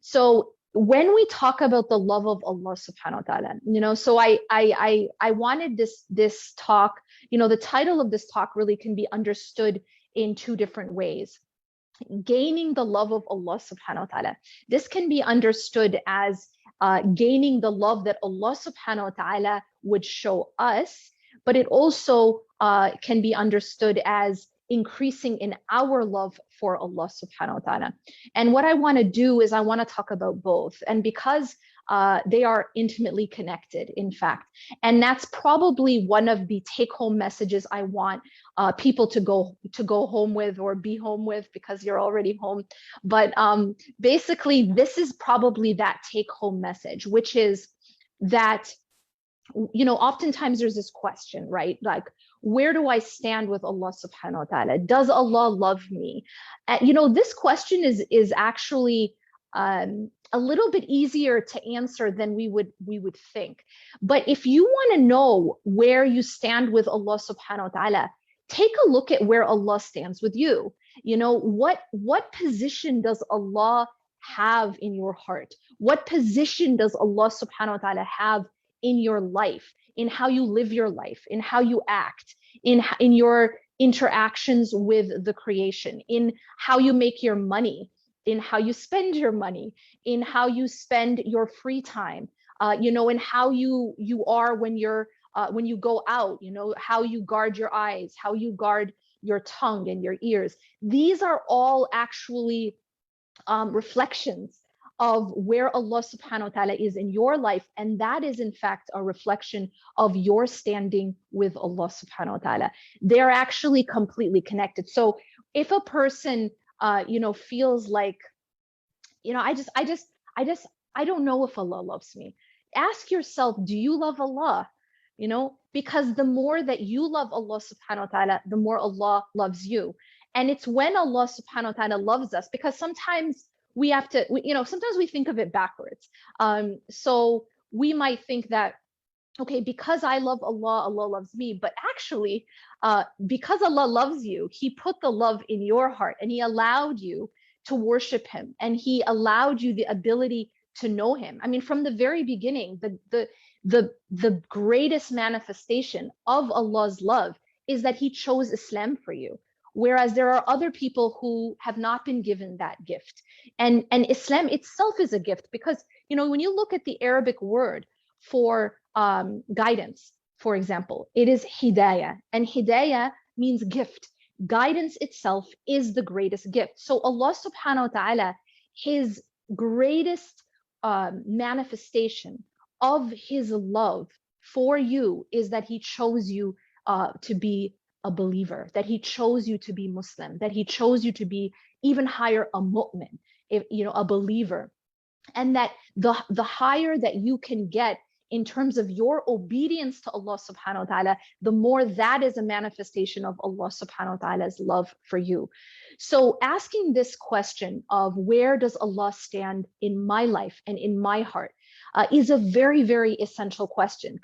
So when we talk about the love of Allah subhanahu wa ta'ala, so I wanted this talk, the title of this talk really can be understood in two different ways. Gaining the love of Allah subhanahu wa ta'ala. This can be understood as gaining the love that Allah subhanahu wa ta'ala would show us, but it also can be understood as increasing in our love for Allah subhanahu wa ta'ala. And what I want to do is I want to talk about both. And because they are intimately connected, in fact, and that's probably one of the take-home messages I want people to go home with or be home with, because you're already home. But basically, this is probably that take-home message, which is that, oftentimes there's this question, right? Like, where do I stand with Allah subhanahu wa ta'ala? Does Allah love me? This question is actually a little bit easier to answer than we would think. But if you want to know where you stand with Allah subhanahu wa ta'ala, take a look at where Allah stands with you. What position does Allah have in your heart? What position does Allah subhanahu wa ta'ala have in your life, in how you live your life, in how you act, in your interactions with the creation, in how you make your money, in how you spend your money, in how you spend your free time, in how you are when you go out, how you guard your eyes, how you guard your tongue and your ears. These are all actually reflections of where Allah subhanahu wa ta'ala is in your life. And that is in fact a reflection of your standing with Allah subhanahu wa ta'ala. They're actually completely connected. So if a person, feels like, I don't know if Allah loves me. Ask yourself, do you love Allah? Because the more that you love Allah subhanahu wa ta'ala, the more Allah loves you. And it's when Allah subhanahu wa ta'ala loves us, because sometimes we have to, sometimes we think of it backwards. So we might think that, okay, because I love Allah, Allah loves me. But actually, because Allah loves you, He put the love in your heart and He allowed you to worship Him, and He allowed you the ability to know Him. I mean, from the very beginning, the greatest manifestation of Allah's love is that He chose Islam for you. Whereas there are other people who have not been given that gift. And Islam itself is a gift, because, when you look at the Arabic word for guidance, for example, it is hidayah, and hidayah means gift. Guidance itself is the greatest gift. So Allah subhanahu wa ta'ala, His greatest manifestation of His love for you is that He chose you to be a believer, that He chose you to be Muslim, that He chose you to be even higher a mu'min, a believer. And that the higher that you can get in terms of your obedience to Allah subhanahu wa ta'ala, the more that is a manifestation of Allah subhanahu wa ta'ala's love for you. So asking this question of where does Allah stand in my life and in my heart is a very, very essential question.